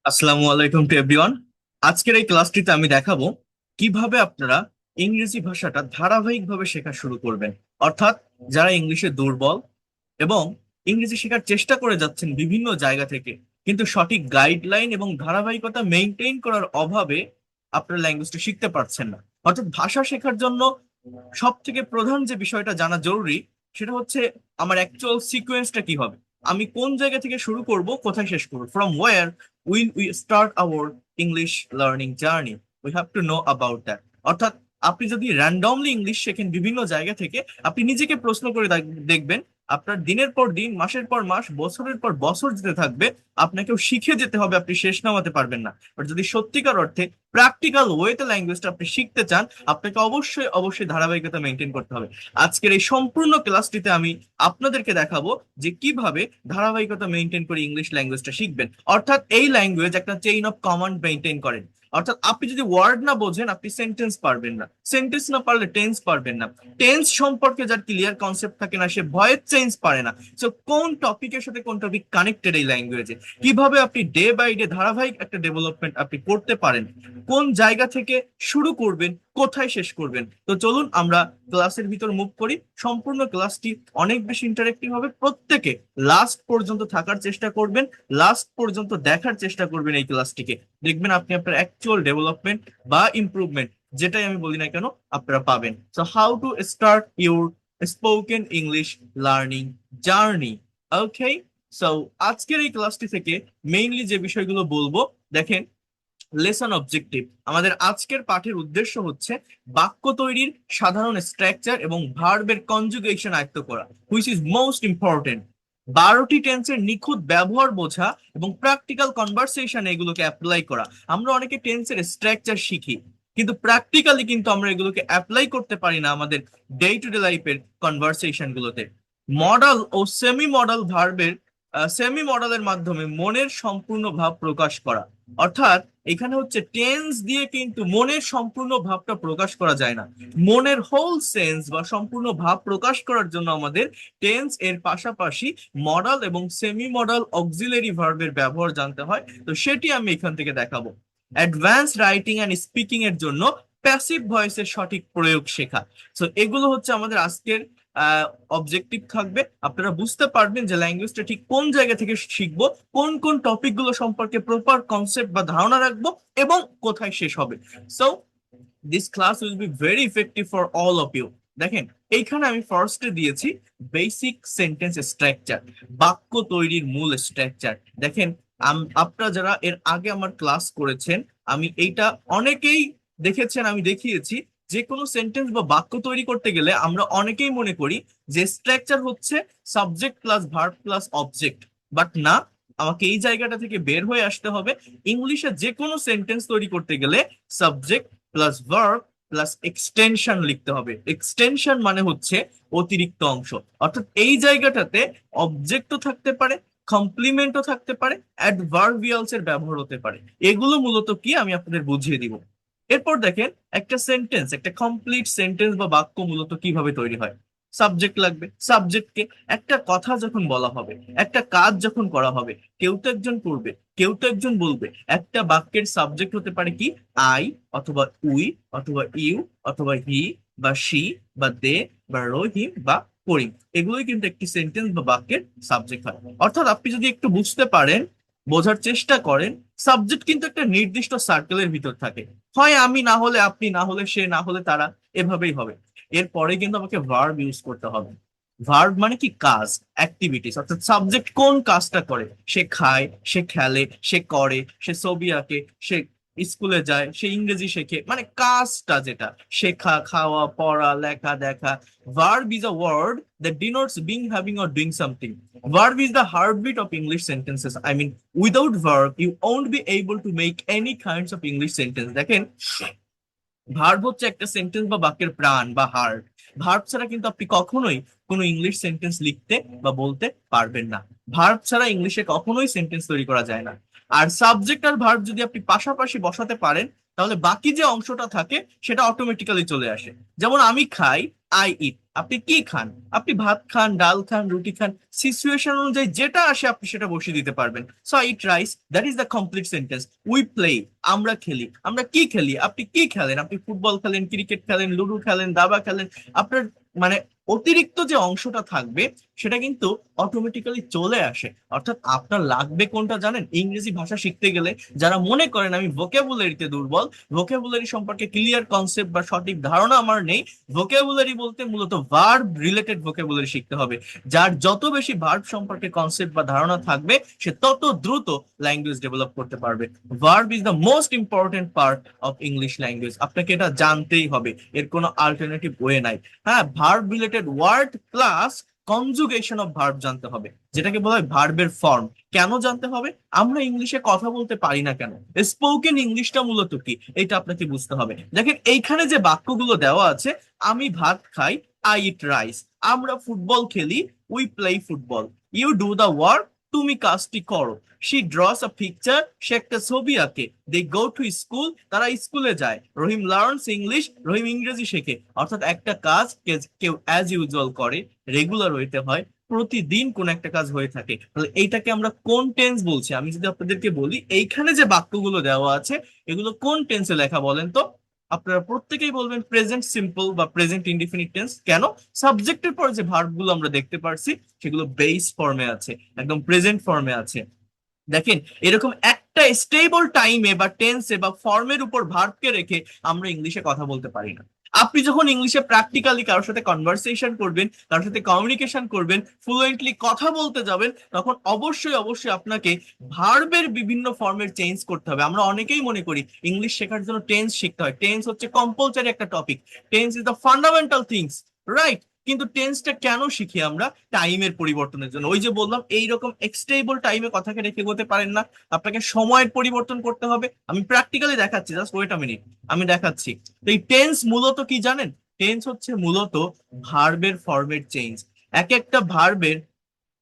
আসসালামু আলাইকুম to everyone. আজকের এই ক্লাসটিতে আমি দেখাবো কিভাবে আপনারা ইংরেজি ভাষাটা ধারাবাহিকভাবে শেখা শুরু করবেন। অর্থাৎ যারা ইংলিশে দুর্বল এবং ইংরেজি শেখার চেষ্টা করে যাচ্ছেন বিভিন্ন জায়গা থেকে, কিন্তু সঠিক গাইডলাইন এবং ধারাবাহিকতা মেনটেন করার অভাবে আপনারা ল্যাঙ্গুয়েজটা শিখতে পারছেন না। অর্থাৎ ভাষা শেখার জন্য সব থেকে প্রধান যে বিষয়টা জানা জরুরি সেটা হচ্ছে আমার অ্যাকচুয়াল সিকোয়েন্সটা কি হবে, আমি কোন জায়গা থেকে শুরু করব, কোথায় শেষ করবো, from where will we start our English learning journey, we have to know about that. অর্থাৎ আপনি যদি র্যান্ডমলি ইংলিশ শেখেন বিভিন্ন জায়গা থেকে, আপনি নিজেকে প্রশ্ন করে দেখবেন আপনার দিনের পর দিন, মাসের পর মাস, বছরের পর বছর যেতে থাকবে, আপনাকেও শিখে যেতে হবে, আপনি শেষ নামাতে পারবেন না। আর যদি সত্যিকার অর্থে প্র্যাকটিক্যাল ওয়েতে ল্যাঙ্গুয়েজটা আপনি শিখতে চান, আপনাকে অবশ্যই অবশ্যই ধারাবাহিকতা মেনটেন করতে হবে। আজকের এই সম্পূর্ণ ক্লাসটিতে আমি আপনাদেরকে দেখাবো যে কিভাবে ধারাবাহিকতা মেনটেন করে ইংলিশ ল্যাঙ্গুয়েজটা শিখবেন। অর্থাৎ এই ল্যাঙ্গুয়েজ একটা চেইন অফ কমান্ড মেনটেন করেন। অর্থাৎ আপনি যদি ওয়ার্ড না বোঝেন, আপনি সেন্টেন্স পারবেন না, সেন্টেন্স না পারলে টেন্স পারবেন না, টেন্স সম্পর্কে যার ক্লিয়ার কনসেপ্ট থাকে না, সে ভয়েস চেঞ্জ পারে না। সো কোন টপিকের সাথে কোন টপিক কানেক্টেড এই ল্যাঙ্গুয়েজে, কিভাবে আপনি ডে বাই ডে ধারাবাহিক একটা ডেভেলপমেন্ট আপনি করতে পারেন, কোন জায়গা থেকে শুরু করবেন, কোথায় শেষ করবেন। তো চলুন আমরা ক্লাসের ভিতর মুভ করি। সম্পূর্ণ ক্লাসটি অনেক বেশি ইন্টারেক্টিভ হবে, প্রত্যেকে লাস্ট পর্যন্ত থাকার চেষ্টা করবেন, লাস্ট পর্যন্ত দেখার চেষ্টা করবেন এই ক্লাসটিকে। দেখবেন আপনি আপনার অ্যাকচুয়াল ডেভেলপমেন্ট বা ইমপ্রুভমেন্ট, যেটাই আমি বলি না কেন, আপনারা পাবেন। So how to start your spoken English learning journey. Okay, so আজকের এই ক্লাসটি থেকে মেইনলি যে বিষয়গুলো বলবো, দেখেন, লেসন অবজেক্টিভ। আমাদের আজকের পাঠের উদ্দেশ্য হচ্ছে বাক্য তৈরির সাধারণ স্ট্রাকচার এবং ভার্বের কনজুগেশন আয়ত্ত করা, হুইচ ইজ মোস্ট ইম্পর্টেন্ট। 12টি টেন্সের নিখুঁত ব্যবহার বোঝা এবং প্র্যাকটিক্যাল কনভারসেশন এগুলোকে অ্যাপ্লাই করা। আমরা অনেকে টেন্সের স্ট্রাকচার শিখি, কিন্তু প্র্যাকটিক্যালি কিন্তু আমরা এগুলোকে অ্যাপ্লাই করতে পারি না আমাদের ডে টু ডে লাইফের কনভারসেশন গুলোতে। মডাল ও সেমি মডাল ভার্বের সেমি মডেলের মাধ্যমে মনের সম্পূর্ণ ভাব প্রকাশ করা। অর্থাৎ এখানে হচ্ছে টেন্স দিয়ে কিন্তু মনের সম্পূর্ণ ভাবটা প্রকাশ করা যায় না। মনের হোল সেন্স বা সম্পূর্ণ ভাব প্রকাশ করার জন্য আমাদের টেন্স এর পাশাপাশি মডাল এবং সেমি মডাল অক্সিলারি ভার্বের ব্যবহার জানতে হয়। তো সেটি আমি এখান থেকে দেখাবো। অ্যাডভান্স রাইটিং অ্যান্ড স্পিকিং এর জন্য প্যাসিভ ভয়েসের সঠিক প্রয়োগ শেখা। তো এগুলো হচ্ছে আমাদের আজকের অবজেক্টিভ থাকবে। আপনারা বুঝতে পারবেন যে ল্যাঙ্গুয়েজটা ঠিক কোন জায়গা থেকে শিখবো, কোন কোন টপিক গুলো সম্পর্কে প্রপার কনসেপ্ট বা ধারণা রাখবো, এবং কোথায় শেষ হবে। So this class will be very effective for all of you. দেখেন, এইখানে আমি ফার্স্টে দিয়েছি বেসিক সেন্টেন্স স্ট্রাকচার, বাক্য তৈরির মূল স্ট্রাকচার। দেখেন, আপনারা যারা এর আগে আমার ক্লাস করেছেন, আমি এইটা অনেকেই দেখেছেন, আমি দেখিয়েছি। যে কোনো সেন্টেন্স বা বাক্য তৈরি করতে গেলে আমরা অনেকেই মনে করি যে স্ট্রাকচার হচ্ছে subject plus verb plus object, but না, আমাকে এই জায়গাটা থেকে বের হয়ে আসতে হবে। ইংলিশে যে কোনো সেন্টেন্স তৈরি করতে গেলে subject plus verb plus extension লিখতে হবে। এক্সটেনশন মানে হচ্ছে অতিরিক্ত অংশ। অর্থাৎ এই জায়গাটাতে অবজেক্টও থাকতে পারে, কমপ্লিমেন্টও থাকতে পারে, অ্যাডভার্বিয়ালস এর ব্যবহার হতে পারে। এগুলো মূলত কি আমি আপনাদের বুঝিয়ে দিব। এরপর দেখেন, একটা সেন্টেন্স, একটা কমপ্লিট সেন্টেন্স বা বাক্য মূলত কিভাবে তৈরি হয়। সাবজেক্ট লাগবে, সাবজেক্টকে একটা কথা যখন বলা হবে, একটা কাজ যখন করা হবে, কেউ তো একজন করবে, কেউ তো একজন বলবে। একটা বাক্যের সাবজেক্ট হতে পারে কি আই, অথবা উই, অথবা ইউ, অথবা হি বা সি বা দে বা রহিম বা করিম। এগুলোই কিন্তু একটি সেন্টেন্স বা বাক্যের সাবজেক্ট হয়। অর্থাৎ আপনি যদি একটু বুঝতে পারেন, বোঝার চেষ্টা করেন, সাবজেক্ট কিন্তু একটা নির্দিষ্ট সার্কেলের ভিতর থাকে। হয় আমি, না হলে আপনি, না হলে সে, না হলে তারা, এভাবেই হবে। এরপরে কিন্তু আমাকে ভার্ব ইউজ করতে হবে। ভার্ব মানে কি কাজ, অ্যাক্টিভিটিস। অর্থাৎ সাবজেক্ট কোন কাজটা করে, সে খায়, সে খেলে, সে করে, সে ছবি আঁকে, সে স্কুলে যায়, সে ইংরেজি শেখে, মানে কাজটা যেটা, শেখা, খাওয়া, পড়া, লেখা, দেখা। Verb is a word that denotes being, having, or doing something. Verb is the heartbeat of English sentences. I mean, without verb, you won't be able to make any kinds of English sentence. দেখেন, verb হচ্ছে একটা sentence বা বাক্যের প্রাণ বা heart. Verb ছাড়া কিন্তু আপনি কখনোই কোনো ইংলিশ সেন্টেন্স লিখতে বা বলতে পারবেন না। ভার্ব ছাড়া ইংলিশে কখনোই সেন্টেন্স তৈরি করা যায় না। আর সাবজেক্ট আর ভার্ব যদি আপনি পাশাপাশি বসাতে পারেন, তাহলে বাকি যে অংশটা থাকে সেটা অটোমেটিক্যালি চলে আসে। যেমন আমি খাই, আই ইট। আপনি কি খান? আপনি ভাত খান, ডাল খান, রুটি খান, সিচুয়েশন অনুযায়ী যেটা আসে আপনি সেটা বসিয়ে দিতে পারবেন। So I eat rice, that is the complete sentence. We play, আমরা খেলি। আমরা কি খেলি? আপনি কি খেলেন? আপনি ফুটবল খেলেন, ক্রিকেট খেলেন, লুডো খেলেন, দাবা খেলেন। আপনার মানে অতিরিক্ত যে অংশটা থাকবে সেটা কিন্তু অটোমেটিক্যালি চলে আসে। অর্থাৎ আপনার লাগবে কোনটা জানেন? ইংরেজি ভাষা শিখতে গেলে যারা মনে করেন আমি ভোকাবুলারিতে দুর্বল, ভোকাবুলারি সম্পর্কে ক্লিয়ার কনসেপ্ট বা সঠিক ধারণা আমার নেই, ভোকাবুলারি বলতে মূলত ভার্ব রিলেটেড ভোকাবুলারি শিখতে হবে। যার যত বেশি ভার্ব সম্পর্কে কনসেপ্ট বা ধারণা থাকবে সে তত দ্রুত ল্যাঙ্গুয়েজ ডেভেলপ করতে পারবে। Verb is the most important part of English language. আপনাকে এটা জানতেই হবে, এর কোনো আলটারনেটিভ ওয়ে নাই। হ্যাঁ, verb related word plus conjugation of verb জানতে হবে, যেটাকে বলা হয় ভার্বের ফর্ম। কেন জানতে হবে? আমরা ইংলিশে কথা বলতে পারি না কেন? স্পোকেন ইংলিশটা মূলত কি এটা আপনাকে বুঝতে হবে। দেখেন এইখানে যে বাক্যগুলো দেওয়া আছে, আমি ভাত খাই, আই ইট রাইস। আমরা ফুটবল খেলি, we play football. You do the work, তুমি কাজটি করো। শি ড্রস আ পিকচার, সে একটা ছবি আঁকে। দে গো টু স্কুল, তারা স্কুলে যায়। রহিম লার্নস ইংলিশ, রহিম ইংরেজি শেখে। অর্থাৎ একটা কাজ কেউ অ্যাজ ইউজুয়াল করে, রেগুলার হইতে হয়, প্রতিদিন কোন একটা কাজ হয়ে থাকে, তাহলে এইটাকে আমরা কোন টেন্স বলছি? আমি যদি আপনাদেরকে বলি এইখানে যে বাক্যগুলো দেওয়া আছে এগুলো কোন টেন্সে লেখা বলেন তো? আপনারা প্রত্যেকেই বলবেন প্রেজেন্ট সিম্পল বা প্রেজেন্ট ইনডিফিনিট টেন্স। কেন? সাবজেক্টের পর যে ভার্ব গুলো আমরা দেখতে পারছি সেগুলো বেস ফর্মে আছে, একদম প্রেজেন্ট ফর্মে আছে। দেখেন, এরকম একটা স্টেবল টাইমে বা টেন্সে বা ফর্মের উপর ভার্বকে রেখে আমরা ইংলিশে কথা বলতে পারি না। আপনি যখন ইংলিশে প্র্যাকটিক্যালি কারোর সাথে কনভারসেশন করবেন, কারোর সাথে কমিউনিকেশন করবেন, ফ্লুয়েন্টলি কথা বলতে যাবেন, তখন অবশ্যই অবশ্যই আপনাকে ভার্বের বিভিন্ন ফর্মের চেঞ্জ করতে হবে। আমরা অনেকেই মনে করি ইংলিশ শেখার জন্য টেন্স শিখতে হয়, টেন্স হচ্ছে কম্পালসারি একটা topic, tense is the fundamental things, right? কিন্তু টেন্সটা কেন শিখি আমরা? টাইমের পরিবর্তনের জন্য। ওই যে বললাম, এইরকম এক্সটেবল টাইমে কথাকে রেখে গোতে পারেন না, আপনাকে সময়ের পরিবর্তন করতে হবে। আমি প্র্যাকটিক্যালি দেখাচ্ছি, জাস্ট ওয়েট আ মিনিট, আমি দেখাচ্ছি। তো এই টেন্স মূলত কি জানেন? টেন্স হচ্ছে মূলত ভার্বের ফর্মের চেঞ্জ। এক একটা ভার্বের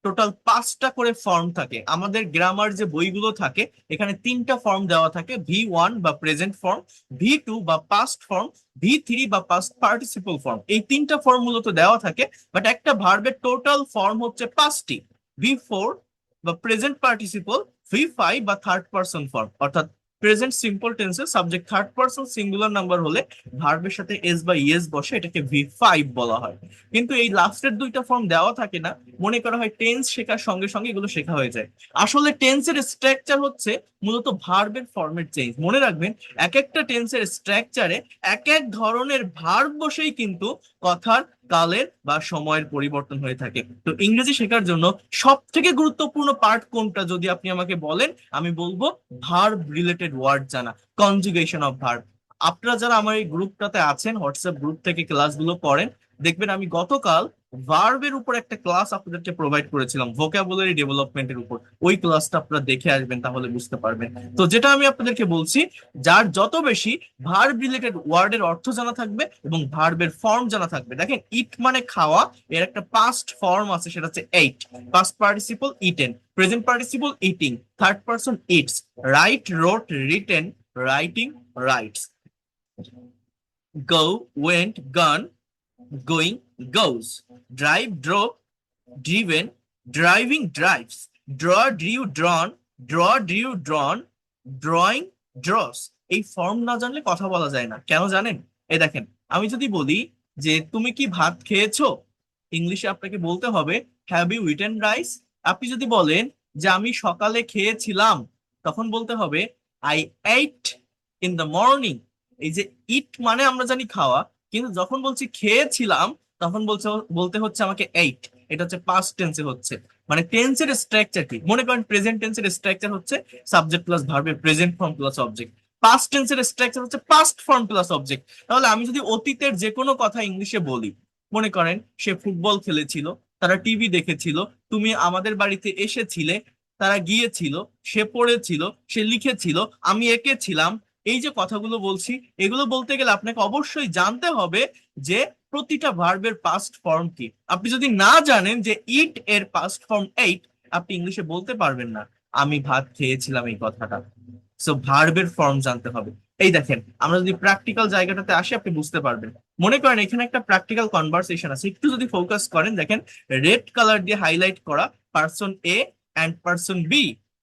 টোটাল 5টা করে ফর্ম থাকে। আমাদের গ্রামার যে বইগুলো থাকে এখানে 3টা ফর্ম দেওয়া থাকে, V1 বা প্রেজেন্ট ফর্ম, V2 বা পাস্ট ফর্ম, V3 বা পাস্ট পার্টিসিপল ফর্ম। এই 3টা ফর্ম মূলত দেওয়া থাকে, বাট একটা ভার্বের টোটাল ফর্ম হচ্ছে 5টি। V4 বা প্রেজেন্ট পার্টিসিপল, V5 বা থার্ড পারসন ফর্ম। অর্থাৎ প্রেজেন্ট সিম্পল টেন্সে subject third person singular number হলে ভার্বের সাথে এস বা ইএস বসে, এটাকে V5 বলা হয়। কিন্তু এই লাস্টের 2টা ফর্ম দেওয়া থাকে না, মনে করা হয় টেন্স শেখার সঙ্গে সঙ্গে এগুলো শেখা হয়ে যায়। আসলে টেন্সের স্ট্রাকচার হচ্ছে মূলত ভার্বের ফর্মের চেঞ্জ। মনে রাখবেন, এক একটা টেন্সের স্ট্রাকচারে এক এক ধরনের ভার্ব বসেই কিন্তু কথার কালের বা সময়ের পরিবর্তন হয়ে থাকে। তো ইংরেজি শেখার জন্য সব থেকে গুরুত্বপূর্ণ পার্ট কোনটা যদি আপনি আমাকে বলেন, আমি বলবো ভার্ব রিলেটেড ওয়ার্ড জানা, কনজুগেশন অফ ভার্ব। আপনারা যারা আমার এই গ্রুপটাতে আছেন, হোয়াটসঅ্যাপ গ্রুপ থেকে ক্লাসগুলো করেন, দেখবেন আমি গতকাল ভার্বের উপর একটা ক্লাস আপনাদেরকে প্রোভাইড করেছিলাম, ভোকাবুলারি ডেভেলপমেন্টের উপর। ওই ক্লাসটা আপনারা দেখে আসবেন, তাহলে বুঝতে পারবেন। তো যেটা আমি আপনাদেরকে বলছি, যার যত বেশি ভার্ব রিলেটেড ওয়ার্ডের অর্থ জানা থাকবে এবং ভার্বের ফর্ম জানা থাকবে। দেখেন, ইট মানে খাওয়া, এর একটা পাস্ট ফর্ম আছে, সেটা হচ্ছে eight. Past participle eaten, present participle eating, third person it's, right রোট written, writing rights, go went gone, going goes, drive drove, driven, driving drives, draw drew drawn, draw drew drawn, drawing draws। এই form না জানলে কথা বলা যায় না। কেন জানেন? এই দেখেন, আমি যদি বলি যে তুমি কি ভাত খেয়েছো, ইংলিশে আপনাকে বলতে হবে হ্যাভ ইউ ইটেন রাইস। আপনি যদি বলেন যে আমি সকালে খেয়েছিলাম, তখন বলতে হবে I eight in the morning. এই যে ইট মানে আমরা জানি খাওয়া, কিন্তু যখন বলছি খেয়েছিলাম তখন বলতে হচ্ছে আমাকে এইট। এটা হচ্ছে পাস্ট টেন্সে হচ্ছে। মানে টেন্সের স্ট্রাকচার কি? মনে করেন প্রেজেন্ট টেন্সের স্ট্রাকচার হচ্ছে সাবজেক্ট প্লাস ভার্বের present form plus object. Past টেন্সের স্ট্রাকচার হচ্ছে পাস্ট ফর্ম প্লাস অবজেক্ট। তাহলে আমি যদি অতীতের যে কোনো কথা ইংলিশে বলি, মনে করেন সে ফুটবল খেলেছিল, তারা টিভি দেখেছিল, তুমি আমাদের বাড়িতে এসেছিলে, তারা গিয়েছিল, সে পড়েছিল, সে লিখেছিল, আমি এঁকেছিলাম। এই যে কথাগুলো বলছি, এগুলো বলতে গেলে আপনাকে অবশ্যই জানতে হবে যে প্রতিটা ভার্বের পাস্ট ফর্ম কি। আপনি যদি না জানেন যে ইট এর পাস্ট ফর্ম এইট, আপনি ইংলিশে বলতে পারবেন না আমি ভাত খেয়েছিলাম এই কথাটা। সো ভার্বের ফর্ম জানতে হবে। এই দেখেন, আমরা যদি প্র্যাকটিক্যাল জায়গাটাতে আসি আপনি বুঝতে পারবেন। মনে করেন এখানে একটা প্র্যাকটিক্যাল কনভারসেশন আছে, একটু যদি ফোকাস করেন দেখেন রেড কালার দিয়ে হাইলাইট করা person A and person B,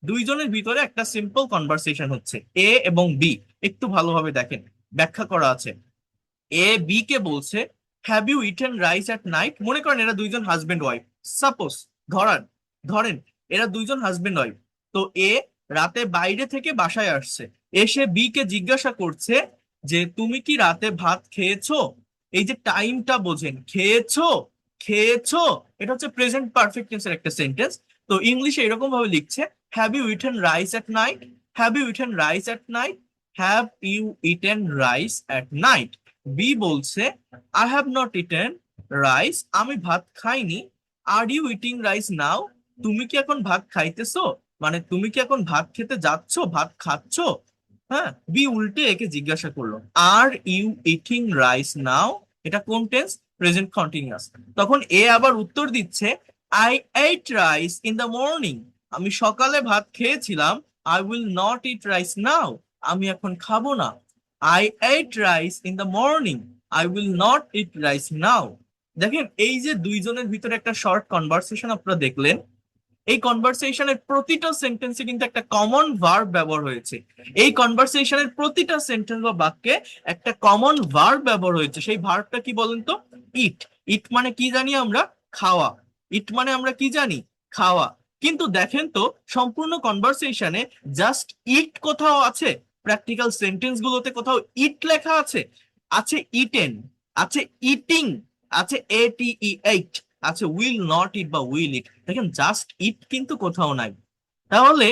দুইজনের ভিতরে একটা সিম্পল কনভারসেশন হচ্ছে, এ এবং বি। একটু ভালোভাবে দেখেন, ব্যাখ্যা করা আছে। এ বি কে বলছে have you eaten rice at night. মনে করেন এরা দুইজন হাজবেন্ড ওয়াইফ, সাপোজ, ধরান ধরেন এরা দুইজন হাজবেন্ড ওয়াইফ। তো এ রাতে বাইরে থেকে বাসায় আসছে, এসে বি কে জিজ্ঞাসা করছে যে তুমি কি রাতে ভাত খেয়েছো। এই যে টাইমটা বোঝেন, খেয়েছো, খেয়েছো, এটা হচ্ছে প্রেজেন্ট পারফেক্ট টেন্সের একটা সেন্টেন্স। তো ইংলিশে এরকম ভাবে লিখছে have you eaten rice at night, have you eaten rice at night, have you eaten rice at night. B বলছে I have not eaten rice, আমি ভাত খাইনি। Are you eating rice now, তুমি কি এখন ভাত খাইতেছো, মানে তুমি কি এখন ভাত খেতে যাচ্ছো, ভাত খাচ্ছো। হ্যাঁ, বি উল্টে একে জিজ্ঞাসা করলো আর ইউ ইটিং রাইস নাও, এটা কোন টেন্স, প্রেজেন্ট কন্টিনিউয়াস। তখন এ আবার উত্তর দিচ্ছে I ate rice in the morning, আমি সকালে ভাত খেয়েছিলাম। I will not eat rice now, আমি এখন খাবো না। I ate rice in the morning, I will not eat rice now. দেখেন এই যে দুইজনের ভিতরে একটা শর্ট কনভারসেশন আপনারা দেখলেন, এই কনভারসেশনের প্রতিটা সেন্টেন্সে কিন্তু একটা কমন ভার্ব ব্যবহার হয়েছে। এই কনভারসেশনের প্রতিটা সেন্টেন্স বা বাক্যে একটা কমন ভার্ব ব্যবহার হয়েছে। সেই ভার্বটা কি বলেন তো, ইট। ইট মানে কি জানি আমরা, খাওয়া। ইট মানে আমরা কি জানি, খাওয়া। কিন্তু দেখেন তো সম্পূর্ণ কনভারসেশনে জাস্ট ইট কোথাও আছে, প্র্যাকটিক্যাল সেন্টেন্স গুলোতে কোথাও ইট লেখা আছে, আছে ইটেন, আছে ইটিং, আছে এইট, আচ্ছা উইল নট ইট বা উইল ইট, দেখেন জাস্ট ইট কিন্তু কোথাও নাই। তাহলে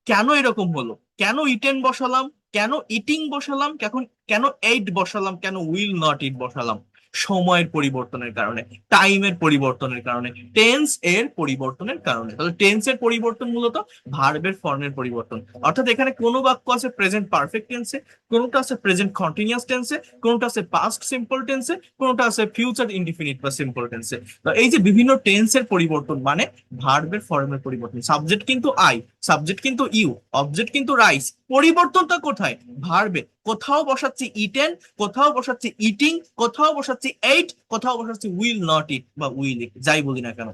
কেন এরকম হলো, কেন ইটেন বসালাম, কেন ইটিং বসালাম, কেন কেন এইট বসালাম, কেন উইল নট ইট বসালাম, সময়ের পরিবর্তনের কারণে, টাইমের পরিবর্তনের কারণে, টেন্স এর পরিবর্তনের কারণে। তাহলে টেন্স এর পরিবর্তন মূলত ভার্বের ফর্মের পরিবর্তন। অর্থাৎ এখানে কোনো বাক্য আছে প্রেজেন্ট পারফেক্ট টেন্সে, কোনোটা আছে প্রেজেন্ট কন্টিনিউয়াস টেন্সে, কোনোটা আছে পাস্ট সিম্পল টেন্সে, কোনোটা আছে ফিউচার ইনডিফিনিট বা সিম্পল টেন্সে। তো এই যে বিভিন্ন টেন্সের পরিবর্তন মানে ভার্বের ফর্মের পরিবর্তন। সাবজেক্ট কিন্তু আই, সাবজেক্ট কিন্তু ইউ, অবজেক্ট কিন্তু রাইস, পরিবর্তনটা কোথায়, ভার্বে। কোথাও বসাচ্ছি ইটেন, কোথাও বসাচ্ছি ইটিং, কোথাও বসাচ্ছি এইট, কোথাও বসাচ্ছি উইল নট ইট বা উইল ইট, যাই বলি না কেন।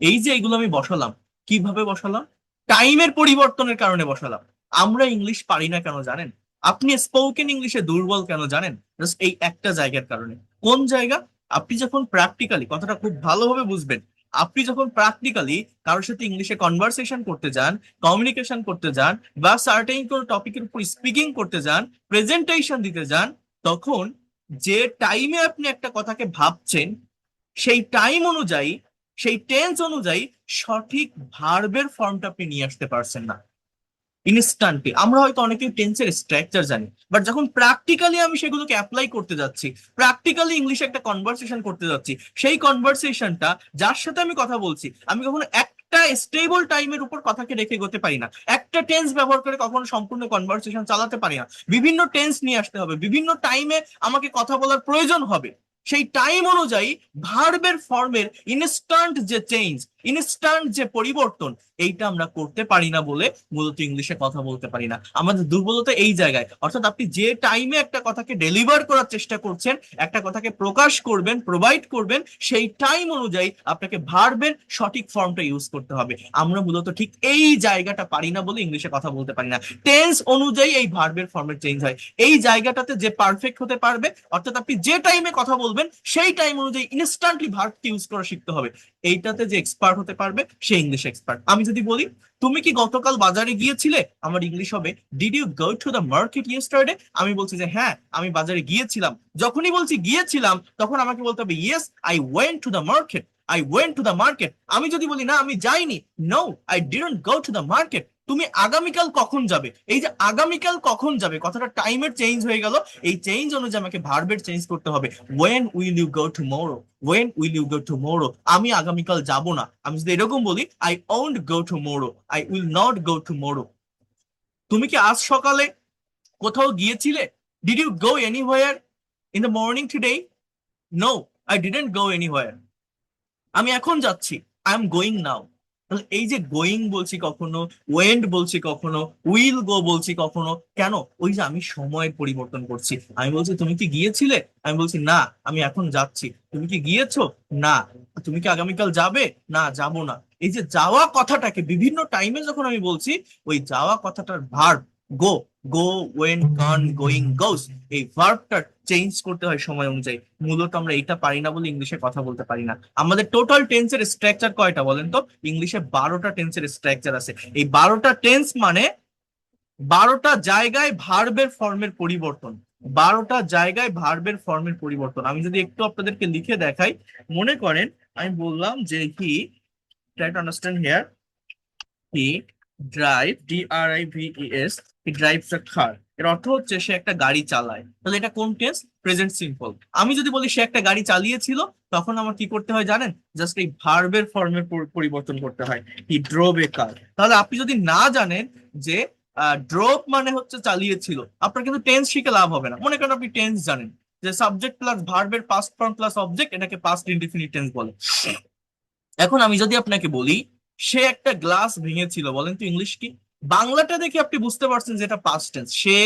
এই যে এগুলো আমি বসালাম, কিভাবে বসালাম, টাইমের পরিবর্তনের কারণে বসালাম। আমরা ইংলিশ পারি না কেন জানেন, আপনি স্পোকেন ইংলিশে দুর্বল কেন জানেন, জাস্ট এই একটা জায়গার কারণে। কোন জায়গা, আপনি যখন প্র্যাকটিক্যালি, কথাটা খুব ভালোভাবে বুঝবেন, আপনি যখন প্র্যাকটিক্যালি কারোর সাথে ইংলিশে কনভারসেশন করতে যান, কমিউনিকেশন করতে যান, বা সার্টেন কোনো টপিকের উপর স্পিকিং করতে যান, প্রেজেন্টেশন দিতে যান, তখন যে টাইমে আপনি একটা কথাকে ভাবছেন সেই টাইম অনুযায়ী, সেই টেন্স অনুযায়ী সঠিক ভার্বের ফর্মটা আপনি নিয়ে আসতে পারছেন না ইনস্ট্যান্টলি। আমরা হয়তো অনেকেই টেন্সের স্ট্রাকচার জানি, বাট যখন প্র্যাকটিক্যালি আমি সেগুলোকে অ্যাপ্লাই করতে যাচ্ছি, প্র্যাকটিক্যালি ইংলিশে একটা কনভারসেশন করতে যাচ্ছি, সেই কনভারসেশনটা যার সাথে আমি কথা বলছি, আমি কখনো একটা স্টেবল টাইমের উপর কথাকে রেখে এগোতে পারি না, একটা টেন্স ব্যবহার করে কখনো সম্পূর্ণ কনভারসেশন চালাতে পারি না। বিভিন্ন টেন্স নিয়ে আসতে হবে, বিভিন্ন টাইমে আমাকে কথা বলার প্রয়োজন হবে। সেই টাইম অনুযায়ী ভার্বের ফর্মের ইনস্ট্যান্ট যে চেঞ্জ, ইনস্ট্যান্ট যে পরিবর্তন, এইটা আমরা করতে পারি না বলে মূলত ইংলিশে কথা বলতে পারি না। আমাদের দুর্বলতা এই জায়গায়। অর্থাৎ আপনি যে টাইমে একটা কথাকে ডেলিভার করার চেষ্টা করছেন, একটা কথাকে প্রকাশ করবেন, প্রোভাইড করবেন, সেই টাইম অনুযায়ী আপনাকে ভার্বের সঠিক ফর্মটা ইউজ করতে হবে। আমরা মূলত ঠিক এই জায়গাটা পারি না বলে ইংলিশে কথা বলতে পারি না। টেন্স অনুযায়ী এই ভার্বের ফর্মের চেঞ্জ হয়। এই জায়গাটাতে যে পারফেক্ট হতে পারবে, অর্থাৎ আপনি যে টাইমে কথা বলবেন সেই টাইম অনুযায়ী ইনস্ট্যান্টলি ভার্বকে ইউজ করা শিখতে হবে। এইটাতে যে এক্সপার্ট হতে পারবে সে ইংলিশ এক্সপার্ট। আমি যদি বলি তুমি কি গতকাল বাজারে গিয়েছিলে, আমার ইংলিশ হবে did you go to the market yesterday. আমি বলছি যে হ্যাঁ আমি বাজারে গিয়েছিলাম, যখনই বলছি গিয়েছিলাম তখন আমাকে বলতে হবে yes I went to the market, I went to the market. আমি যদি বলি না আমি যাইনি, no I didn't go to the market. তুমি আগামীকাল কখন যাবে, এই যে আগামীকাল কখন যাবে কথাটা টাইমের চেঞ্জ হয়ে গেল, এই চেঞ্জ অনুযায়ী আমাকে ভার্বের চেঞ্জ করতে হবে। When will you go tomorrow, when will you go tomorrow, আমি আগামীকাল যাব না। আমি যদি এরকম বলি I won't go tomorrow, I will not go tomorrow. তুমি কি আজ সকালে কোথাও গিয়েছিলে, did you go anywhere in the morning today. No, I didn't go anywhere. আমি এখন যাচ্ছি, আই এম গোয়িং নাও। তাহলে এই যে গোয়িং বলছি কখনো, ওয়েন্ট বলছি কখনো, উইল গো বলছি কখনো, কেন? ওই যে আমি সময়ের পরিবর্তন করছি। আমি বলছি তুমি কি গিয়েছিলে, আমি বলছি না আমি এখন যাচ্ছি। তুমি কি গিয়েছো? না। তুমি কি আগামীকাল যাবে? না, যাবো না। এই যে যাওয়া কথাটাকে বিভিন্ন টাইমে যখন আমি বলছি, ওই যাওয়া কথাটার verb go, go, went, gone, going, goes, এই ভার্বটা চেঞ্জ করতে হয় সময় অনুযায়ী। মূলত আমরা এটা পারি না বলে ইংলিশে কথা বলতে পারি না। আমাদের টোটাল টেন্সের স্ট্রাকচার কয়টা বলেন তো? ইংলিশে 12টা টেন্সের স্ট্রাকচার আছে। এই 12টা টেন্স মানে 12টা জায়গায় ভার্বের ফর্মের পরিবর্তন। 12টা জায়গায় ভার্বের ফর্মের পরিবর্তন। আমি যদি একটু আপনাদেরকে লিখে দেখাই, মনে করেন আমি বললাম যে he, try to understand here, he drive, DRIVES, he drives a car. এর অর্থ হচ্ছে সে একটা গাড়ি চালায়। তাহলে এটা কোন টেন্স? Present simple. আমি যদি বলি সে একটা গাড়ি চালিয়েছিল, তখন আমার কি করতে হয় জানেন? জাস্ট এই ভার্বের ফর্মের পরিবর্তন করতে হয়, হি ড্রোভ এ কার। তাহলে আপনি যদি না জানেন যে ড্রোভ মানে হচ্ছে চালিয়েছিল, আপনার কিন্তু টেন্স শিখে লাভ হবে না। মনে করেন আপনি টেন্স জানেন যে সাবজেক্ট প্লাস ভার্বের পাস্ট ফর্ম প্লাস অবজেক্ট, এটাকে পাস্ট ইনডিফিনিট টেন্স বলে। এখন আমি যদি আপনাকে বলি সে একটা গ্লাস ভেঙেছিল, বলেন তো ইংলিশ কি? বাংলাটা দেখে আপনি বুঝতে পারছেন যে এটা পাস্ট টেন্স, সে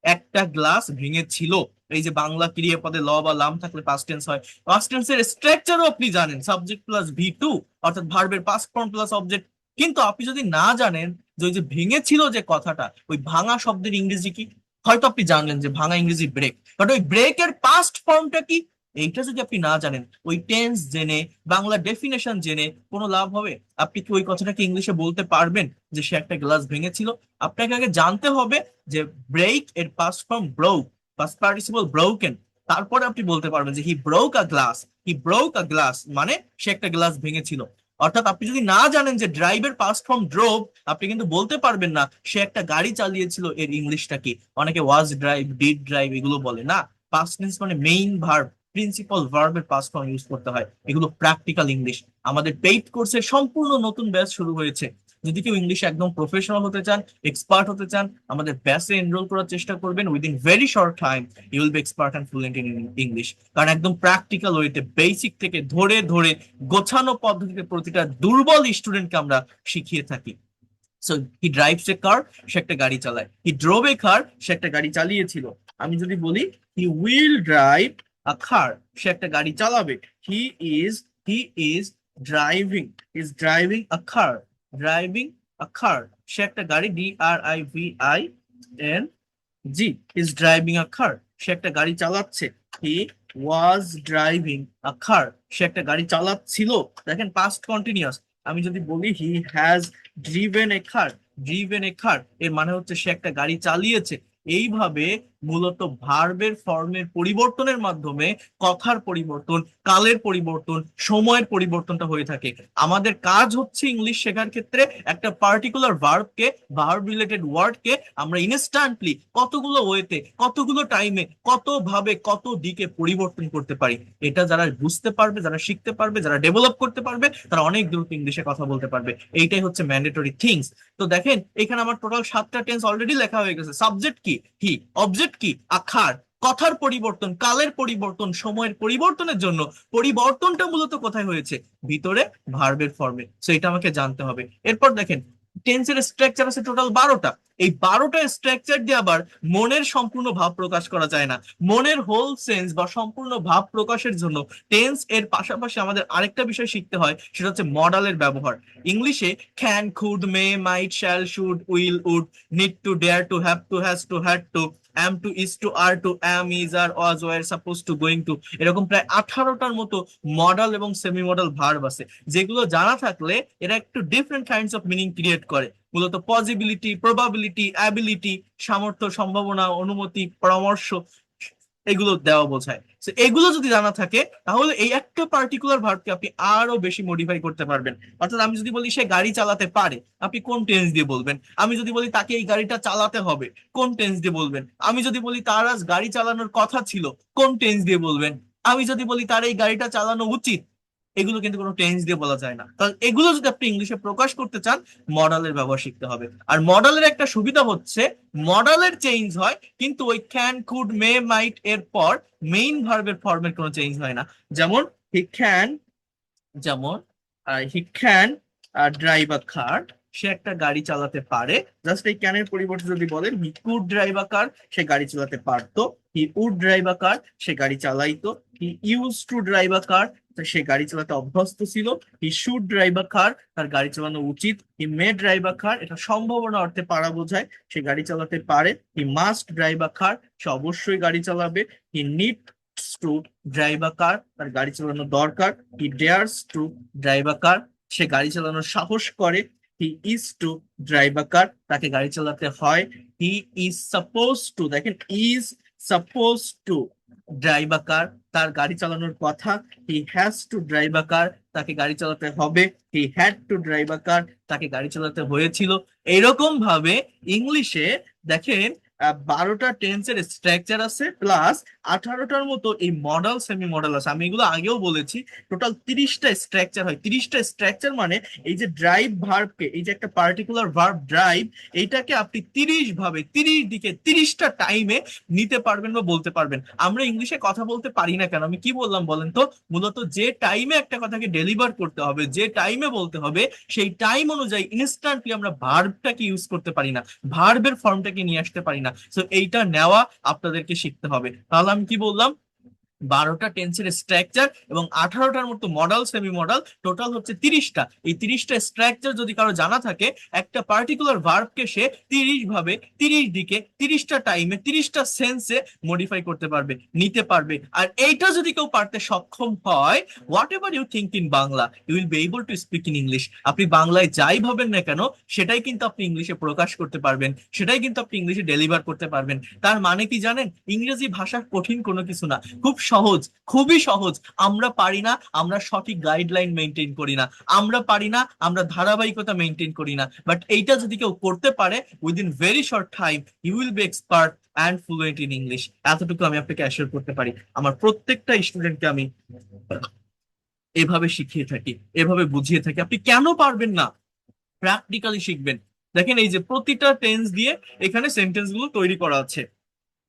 একটা গ্লাস ভেঙেছিল। এই যে বাংলা ক্রিয়াপদে ল বা লাম থাকলে পাস্ট টেন্স হয়। পাস্ট টেন্সের স্ট্রাকচারও আপনি জানেন, সাবজেক্ট প্লাস V2, অর্থাৎ ভার্বের পাস্ট ফর্ম প্লাস অবজেক্ট। কিন্তু আপনি যদি না জানেন যে ওই যে ভেঙেছিল যে কথাটা, ওই ভাঙা শব্দের ইংরেজি কি? হয়তো আপনি জানলেন যে ভাঙা ইংরেজি ব্রেক, বাট ওই ব্রেকের পাস্ট ফর্মটা কি? এইটা যদি আপনি না জানেন, ওই টেন্স জেনে, বাংলা ডেফিনেশন জেনে কোনো লাভ হবে? আপনি কি ওই কথাটাকে ইংলিশে বলতে পারবেন যে সে একটা গ্লাস ভেঙেছিল? আপনাকে আগে জানতে হবে যে ব্রেক এর past form broke, past participle broken. তারপরে আপনি বলতে পারবেন যে হি broke a glass, he broke a glass মানে সে একটা গ্লাস ভেঙেছিল। অর্থাৎ আপনি যদি না জানেন যে ড্রাইভের পাস্ট ফর্ম ড্রোভ, আপনি কিন্তু বলতে পারবেন না সে একটা গাড়ি চালিয়েছিল। এর ইংলিশটা কি? অনেকে ওয়াজ ড্রাইভ, ডিড ড্রাইভ এগুলো বলে না। পাস্ট টেন্স মানে মেইন ভার্ব, প্রিন্সিপাল ভার্বের পাস্ট ফর্ম ইউজ করতে হয়। এগুলো প্র্যাকটিক্যাল ইংলিশ। আমাদের পেইড কোর্সের সম্পূর্ণ নতুন ব্যাচ শুরু হয়েছে। যদি কেউ ইংলিশে একদম প্রফেশনাল হতে চান, এক্সপার্ট হতে চান, আমাদের ব্যাচে এনরোল করার চেষ্টা করবেন। Within very short time you will be expert and fluent in English. কারণ একদম প্র্যাকটিক্যাল ওয়েতে বেসিক থেকে ধরে ধরে গোছানো পদ্ধতিতে প্রতিটা দুর্বল স্টুডেন্টকে আমরা শিখিয়ে থাকি। সো হি ড্রাইভস এ কার, সে একটা গাড়ি চালায়। হি ড্রোভ এ কার, সে একটা গাড়ি চালিয়েছিল। আমি যদি বলি হি উইল ড্রাইভ আ কার, সে একটা গাড়ি চালাবে। He is, he is driving, is driving a car, driving a car, সে একটা গাড়ি, DRIVING, is driving a car, সে একটা গাড়ি চালাচ্ছে। হি ওয়াজ ড্রাইভিং আ কার, সে একটা গাড়ি চালাচ্ছিল। দেখেন পাস্ট কন্টিনিউয়াস। আমি যদি বলি he has driven a car, driven a car এর মানে হচ্ছে সে একটা গাড়ি চালিয়েছে। এইভাবে মূলত ভার্বের ফর্মের পরিবর্তনের মাধ্যমে কথার পরিবর্তন, কালের পরিবর্তন, সময়ের পরিবর্তনটা হয়ে থাকে। আমাদের কাজ হচ্ছে ইংলিশ শেখার ক্ষেত্রে একটা পার্টিকুলার ভার্বকে, ভার্ব রিলেটেড ওয়ার্ডকে আমরা ইনস্ট্যান্টলি কতগুলো ওয়েতে, কতগুলো টাইমে, কত ভাবে, কত দিকে পরিবর্তন করতে পারি। এটা যারা বুঝতে পারবে, যারা শিখতে পারবে, যারা ডেভেলপ করতে পারবে, তারা অনেক দ্রুত ইংলিশে কথা বলতে পারবে। এইটাই হচ্ছে ম্যান্ডেটরি থিংস। তো দেখেন এখানে আমার টোটাল 7টা টেন্স অলরেডি লেখা হয়ে গেছে। সাবজেক্ট কি? হি। অবজেক্ট কি? আখার। কথার পরিবর্তন, কালের পরিবর্তন, সময়ের পরিবর্তনের জন্য পরিবর্তনটা মূলত কোথায় হয়েছে? ভিতরে, ভার্বের ফর্মে। সো এটা আমাকে জানতে হবে। এরপর দেখেন টেন্সের স্ট্রাকচার আছে টোটাল 12টা। এই 12টা স্ট্রাকচার দিয়ে আবার মনের সম্পূর্ণ ভাব প্রকাশ করা যায় না। মনের হোল সেন্স বা সম্পূর্ণ ভাব প্রকাশের জন্য টেন্স এর পাশাপাশি আমাদের আরেকটা বিষয় শিখতে হয়, সেটা হচ্ছে মডালের ব্যবহার। ইংলিশে can, could, may, might, shall, should, will, would, need to, dare to, have to, has to, had to, am to, is to, are to, am, is, are, was, were, suppose to, going to, এরকম প্রায় 18টার মতো modal এবং semi modal verb আছে, যেগুলো জানা থাকলে এরা একটু different kinds of meaning create করে। মূলত পসিবিলিটি, প্রবাবিলিটি, অ্যাবিলিটি, সামর্থ্য, সম্ভাবনা, অনুমতি, পরামর্শ, এগুলো দেওয়া বোঝায়। তো এগুলো যদি জানা থাকে, তাহলে এই একটা পার্টিকুলার ভার্বকে আপনি আরো বেশি মডিফাই করতে পারবেন। অর্থাৎ আমি যদি বলি সে গাড়ি চালাতে পারে, আপনি কোন টেন্স দিয়ে বলবেন? আমি যদি বলি তাকে এই গাড়িটা চালাতে হবে, কোন টেন্স দিয়ে বলবেন? আমি যদি বলি তার আজ গাড়ি চালানোর কথা ছিল, কোন টেন্স দিয়ে বলবেন? আমি যদি বলি তার এই গাড়িটা চালানো উচিত, এগুলো কিন্তু কোনো টেন্স দিয়ে বলা যায় না। তাহলে এগুলো যদি আপনি ইংলিশে প্রকাশ করতে চান, মডালের ব্যবহার শিখতে হবে। আর মডালের একটা সুবিধা হচ্ছে, মডালের চেঞ্জ হয় কিন্তু ওই ক্যান, কুড, মে, মাইট এর পর মেইন ভার্বের ফর্মের কোনো চেঞ্জ হয় না। যেমন হি ক্যান, যেমন he can drive a car, সে একটা গাড়ি চালাতে পারে। জাস্ট এই ক্যানের পরিবর্তে যদি বলেন he could drive a car, সে গাড়ি চালাতে পারতো। He would drive a car, সে গাড়ি চালাইতো। He use to drive a car, সে গাড়ি চালাতে অভ্যস্ত ছিল। He should drive a car, তার গাড়ি চালানো উচিত। হি মে ড্রাইভ আ কার, এটা সম্ভাবনা অর্থে পারা বোঝায়, সে গাড়ি চালাতে পারে। He must drive a car, সে অবশ্যই গাড়ি চালাবে। He need to drive a car, তার গাড়ি চালানো দরকার। He dares to drive a car, সে গাড়ি চালানোর সাহস করে। He is to drive a car, তাকে গাড়ি চালাতে হয়। হি ইজ সাপোজ টু, দেখেন is suppose to drive a car, তার গাড়ি চালানোর কথা। He has to drive a car, তাকে গাড়ি চালাতে হবে। He had to drive a car, তাকে গাড়ি চালাতে হয়েছিল। এইরকম ভাবে ইংলিশে দেখেন 12টা টেন্সের স্ট্রাকচার আছে, প্লাস 18টার মতো এই মডাল সেমি মডাল আছে। আমি এগুলো আগেও বলেছি। টোটাল 30টা স্ট্রাকচার হয়। 30টা স্ট্রাকচার মানে এই যে ড্রাইভ ভার্বকে, এই যে একটা পার্টিকুলার ভার্ব ড্রাইভ, এইটাকে আপনি 30 ভাবে, 30 দিকে, 30টা টাইমে নিতে পারবেন বা বলতে পারবেন। আমরা ইংলিশে কথা বলতে পারি না কেন? আমি কি বললাম বলেন তো? মূলত যে টাইমে একটা কথাকে ডেলিভার করতে হবে, যে টাইমে বলতে হবে, সেই টাইম অনুযায়ী ইনস্ট্যান্টলি আমরা ভার্বটাকে ইউজ করতে পারি না, ভার্বের ফর্মটাকে নিয়ে আসতে পারি না। তো এইটা নেওয়া আপনাদেরকে শিখতে হবে। তাহলে আমি কি বললাম? 12টা টেন্সের স্ট্রাকচার এবং 18টার মতো মডাল সেমি মডাল, টোটাল হচ্ছে 30টা। এই 30টা স্ট্রাকচার যদি কারো জানা থাকে, একটা পার্টিকুলার ভার্বকে সে 30 ভাবে, 30 দিকে, 30টা টাইমে, 30টা সেন্সে মডিফাই করতে পারবে, নিতে পারবে। আর এইটা যদি কেউ পারতে সক্ষম হয়, whatever you think in Bangla, you will be able to speak in English. আপনি বাংলায় যাই ভাবেন না কেন, সেটাই কিন্তু আপনি ইংলিশে প্রকাশ করতে পারবেন, সেটাই কিন্তু আপনি ইংলিশে ডেলিভার করতে পারবেন। তার মানে কি জানেন? ইংরেজি ভাষা কঠিন কোনো কিছু না, খুব সহজ, খুবই সহজ। আমরা পারি না, আমরা সঠিক গাইডলাইন মেনটেন করি না, আমরা পারি না, আমরা ধারাবাহিকতা মেনটেন করি না। বাট এইটা যদি কেউ করতে পারে, within very short time you will be expert and fluent in English. এতটুকু আমি আপনাকে অ্যাসিওর করতে পারি। আমার প্রত্যেকটা স্টুডেন্টকে আমি এভাবে শিখিয়ে থাকি, এভাবে বুঝিয়ে থাকি। আপনি কেন পারবেন না? প্র্যাকটিক্যালি শিখবেন। দেখেন এই যে প্রতিটা টেন্স দিয়ে এখানে সেন্টেন্স গুলো তৈরি করা আছে।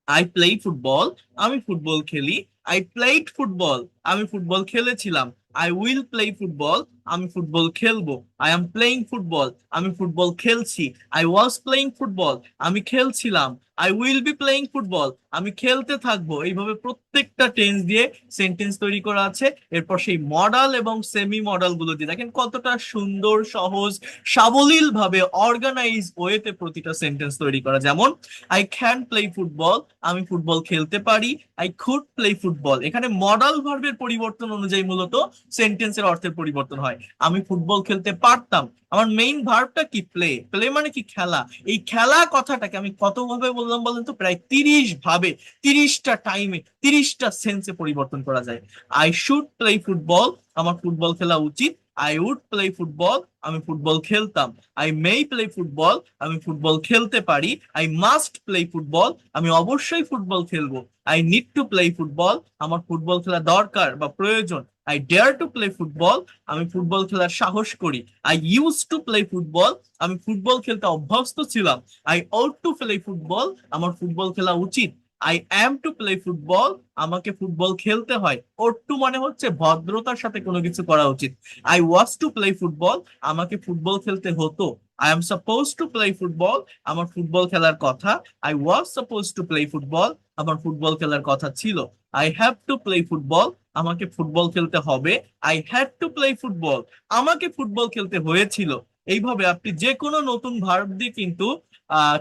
আই প্লে ফুটবল, আমি ফুটবল খেলি। আই প্লেড ফুটবল, আমি ফুটবল খেলেছিলাম। আই উইল প্লে ফুটবল, আমি ফুটবল খেলবো। আই এম প্লেইং ফুটবল, আমি ফুটবল খেলছি। আই ওয়াজ প্লেইং ফুটবল, আমি খেলছিলাম। I will be playing football, আমি খেলতে থাকবো। এইভাবে প্রত্যেকটা টেন্স দিয়ে সেন্টেন্স তৈরি করা আছে। এরপর সেই মডাল এবং সেমি মডাল গুলো দিয়ে দেখেন কতটা সুন্দর, সহজ, সাবলীল ভাবে অর্গানাইজ ওয়েতে প্রতিটা সেন্টেন্স তৈরি করা। যেমন আই ক্যান প্লে ফুটবল, আমি ফুটবল খেলতে পারি। আই কুড প্লে ফুটবল, এখানে মডাল ভার্বের পরিবর্তন অনুযায়ী মূলত সেন্টেন্সের অর্থের পরিবর্তন হয়। আমি ফুটবল খেলতে পারতাম, আমার মেইন ভার্বটা কি? প্লে। প্লে মানে কি? খেলা। এই খেলা কথাটাকে আমি কত ভাবে বললাম বলেন তো? প্রায় 30 ভাবে, 30টা টাইমে, 30টা সেন্সে পরিবর্তন করা যায়। আই শুড প্লে ফুটবল, আমার ফুটবল খেলা উচিত। আই উড প্লে ফুটবল, আমি ফুটবল খেলতাম। আই মে প্লে ফুটবল, আমি ফুটবল খেলতে পারি। আই মাস্ট প্লে ফুটবল, আমি অবশ্যই ফুটবল খেলবো। I need to play football, আমার ফুটবল খেলা দরকার বা প্রয়োজন। I dare to play football, আমি ফুটবল খেলার সাহস করি। I use to play football, আমি ফুটবল খেলতে অভ্যস্ত ছিলাম। I ought to play football, আমার ফুটবল খেলা উচিত। I am to play football, আমাকে ফুটবল খেলতে হয়। ought টু মানে হচ্ছে ভদ্রতার সাথে কোনো কিছু করা উচিত। I was two play football, আমাকে ফুটবল খেলতে হতো। I am suppose two play football, আমার ফুটবল খেলার কথা। I was suppose two play football, আমার ফুটবল খেলার কথা ছিল। I have to play football, আমাকে ফুটবল খেলতে হবে। I had to play football, আমাকে ফুটবল খেলতে হয়েছিল। এইভাবে আপনি যে কোনো নতুন ভার্ব দিয়ে কিন্তু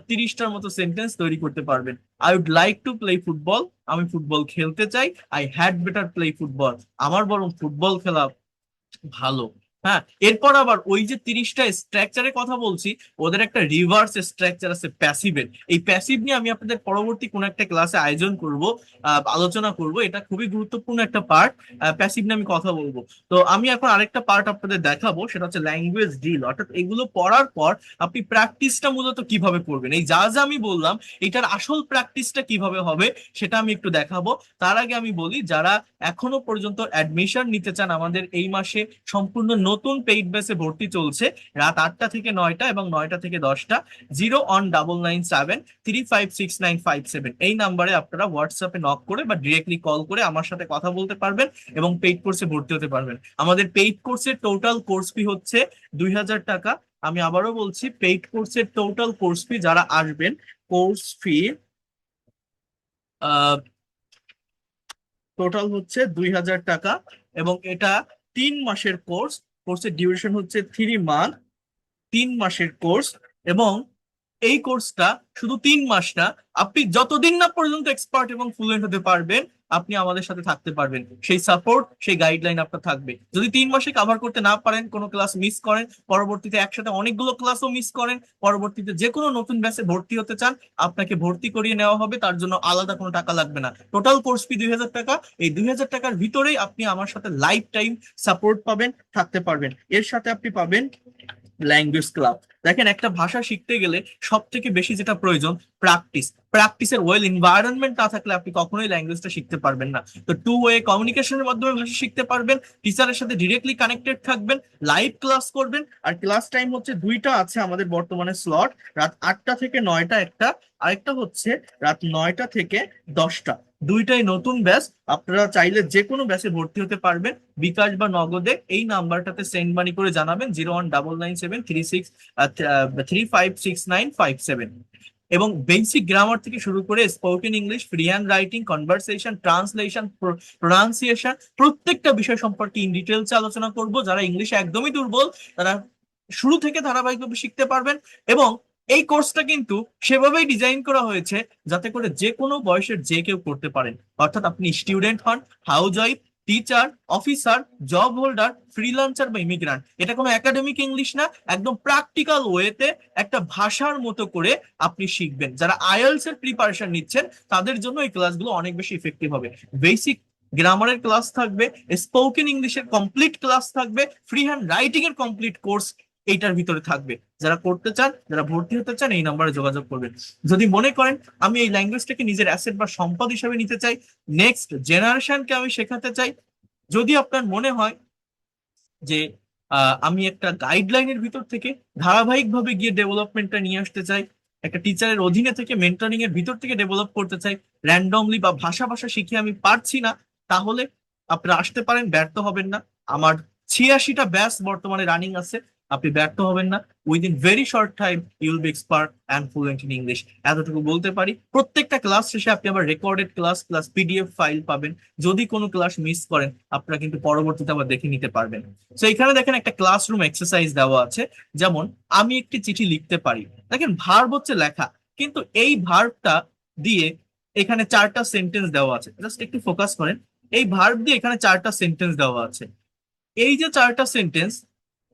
30টার মতো সেন্টেন্স তৈরি করতে পারবেন। I would like to play football, আমি ফুটবল খেলতে চাই। I had better play football, আমার বরং ফুটবল খেলা ভালো। হ্যাঁ, এরপর আবার ওই যে 30টা স্ট্রাকচারের কথা বলছি, ওদের একটা রিভার্স স্ট্রাকচার আছে প্যাসিভের। এই প্যাসিভ নিয়ে আমি আপনাদের পরবর্তী কোনো একটা ক্লাসে আয়োজন করব, আলোচনা করব। এটা খুবই গুরুত্বপূর্ণ একটা পার্ট। প্যাসিভ নিয়ে আমি কথা বলবো। তো আমি এখন আরেকটা পার্ট আপনাদের দেখাবো, সেটা হচ্ছে ল্যাঙ্গুয়েজ ড্রিল। অর্থাৎ এগুলো পড়ার পর আপনি প্র্যাকটিসটা মূলত কিভাবে করবেন, এই যা যা আমি বললাম এটার আসল প্র্যাকটিসটা কিভাবে হবে সেটা আমি একটু দেখাবো। তার আগে আমি বলি, যারা এখনো পর্যন্ত অ্যাডমিশন নিতে চান, আমাদের এই মাসে সম্পূর্ণ নতুন পেইড ব্যাচে ভর্তি চলছে, রাত 8টা থেকে 9টা এবং 9টা থেকে 10টা। 01997356957 এই নাম্বারে আপনারা হোয়াটসঅ্যাপে নক করে বা ডিরেক্টলি কল করে আমার সাথে কথা বলতে পারবেন এবং পেইড কোর্সে ভর্তি হতে পারবেন। আমাদের পেইড কোর্সের টোটাল কোর্স ফি হচ্ছে 2000 টাকা। আমি আবারও বলছি, পেইড কোর্সের টোটাল কোর্স ফি যারা আসবেন, কোর্স ফি টোটাল হচ্ছে 2000 টাকা। এবং এটা 3 মাসের কোর্স। কোর্সের ডিউরেশন হচ্ছে 3 মান্থ, 3 মাসের কোর্স। এবং এই কোর্সটা শুধু 3 মাস না, আপনি যতদিন না পর্যন্ত এক্সপার্ট এবং ফ্লুয়েন্ট হতে পারবেন আপনি আমাদের সাথে থাকতে পারবেন। সেই সাপোর্ট, সেই গাইডলাইন আপনার থাকবে। যদি 3 মাসে কভার করতে না পারেন, কোনো ক্লাস মিস করেন, পরবর্তীতে একসাথে অনেকগুলো ক্লাসও মিস করেন, পরবর্তীতে যে কোনো নতুন ব্যাচে ভর্তি হতে চান, আপনাকে ভর্তি করিয়ে নেওয়া হবে। তার জন্য আলাদা কোনো টাকা লাগবে না। টোটাল কোর্স ফি 2000 টাকা। এই 2000 টাকার ভিতরেই আপনি আমার সাথে লাইফ টাইম সাপোর্ট পাবেন, থাকতে পারবেন। এর সাথে আপনি পাবেন ল্যাঙ্গুয়েজ ক্লাব। দেখেন, একটা ভাষা শিখতে গেলে সব থেকে বেশি যেটা প্রয়োজন, প্র্যাকটিস। প্র্যাকটিসের ওয়েল এনভায়রনমেন্ট না থাকলে আপনি কখনোই ল্যাঙ্গুয়েজটা শিখতে পারবেন না। তো টু ওয়ে কমিউনিকেশনের মাধ্যমে ভাষা শিখতে পারবেন, টিচারের সাথে ডিরেক্টলি কানেক্টেড থাকবেন, লাইভ ক্লাস করবেন। আর ক্লাস টাইম হচ্ছে দুইটা আছে আমাদের বর্তমানে স্লট, রাত 8টা থেকে 9টা একটা, আরেকটা হচ্ছে রাত 9টা থেকে 10টা। দুইটাই নতুন ব্যাচ। আপনারা চাইলে যে কোনো ব্যাচে ভর্তি হতে পারবেন, বিকাশ বা নগদে। এই নাম্বারটাতে সেন্ড মানি করে জানাবেন, 0199736 356957। এবং বেসিক গ্রামার থেকে শুরু করে spoken English, free hand writing, conversation, translation, pronunciation, প্রত্যেকটা বিষয় সম্পর্কে ইন ডিটেলস আলোচনা করব। যারা ইংলিশে একদমই দুর্বল তারা শুরু থেকে ধারাবাহিকভাবে শিখতে পারবেন। এবং এই কোর্সটা কিন্তু সেভাবেই ডিজাইন করা হয়েছে যাতে করে যে কোনো বয়সের যে কেউ করতে পারেন। অর্থাৎ আপনি স্টুডেন্ট হন, house wife, teacher, officer, job holder, freelancer বা ইমিগ্রান্ট, এটা কোনো একাডেমিক ইংলিশ না, একদম প্র্যাকটিক্যাল ওয়েতে একটা ভাষার মতো করে আপনি শিখবেন। যারা আইএলটিএস এর প্রিপারেশন নিচ্ছেন তাদের জন্য এই ক্লাসগুলো অনেক বেশি ইফেক্টিভ হবে। বেসিক গ্রামারের ক্লাস থাকবে, স্পোকেন ইংলিশের কমপ্লিট ক্লাস থাকবে, ফ্রি হ্যান্ড রাইটিং এর কমপ্লিট কোর্স এইটার ভিতরে থাকবে। যারা করতে চান, যারা ভর্তি হতে চান, এই নাম্বারে যোগাযোগ করবেন। যদি মনে করেন আমি এই ল্যাঙ্গুয়েজটাকে নিজের অ্যাসেট বা সম্পদ হিসেবে নিতে চাই, নেক্সট জেনারেশনকে আমি শেখাতে চাই, যদি আপনার মনে হয় যে আমি একটা গাইডলাইনের ভিতর থেকে ধারাবাহিকভাবে গিয়ে ডেভেলপমেন্টটা নিয়ে আসতে চাই, একটা টিচারের অধীনে থেকে মেন্টরিং এর ভিতর থেকে ডেভেলপ করতে চাই, র্যান্ডমলি বা ভাষা ভাষা শিখে আমি পারছি না, তাহলে আপনারা আসতে পারেন, ব্যর্থ হবেন না। আমার 86টা ব্যাচ বর্তমানে রানিং আছে, আপনি ব্যর্থ হবেন না। Within very short time you will be expert and fluent in English. এতটুকু বলতে পারি। প্রত্যেকটা ক্লাস শেষে আপনি আবার recorded class plus PDF file পাবেন। যদি কোনো ক্লাস মিস করেন আপনারা কিন্তু পরবর্তীতে আবার দেখে নিতে পারবেন। তো এখানে দেখেন একটা ক্লাসরুম এক্সারসাইজ দেওয়া আছে। যেমন আমি একটি চিঠি লিখতে পারি। দেখেন, ভার্ব হচ্ছে লেখা, কিন্তু এই ভার্বটা দিয়ে এখানে 4টা সেন্টেন্স দেওয়া আছে। জাস্ট একটু ফোকাস করেন। এই ভার্ব দিয়ে এখানে 4টা সেন্টেন্স দেওয়া আছে। এই যে 4টা সেন্টেন্স,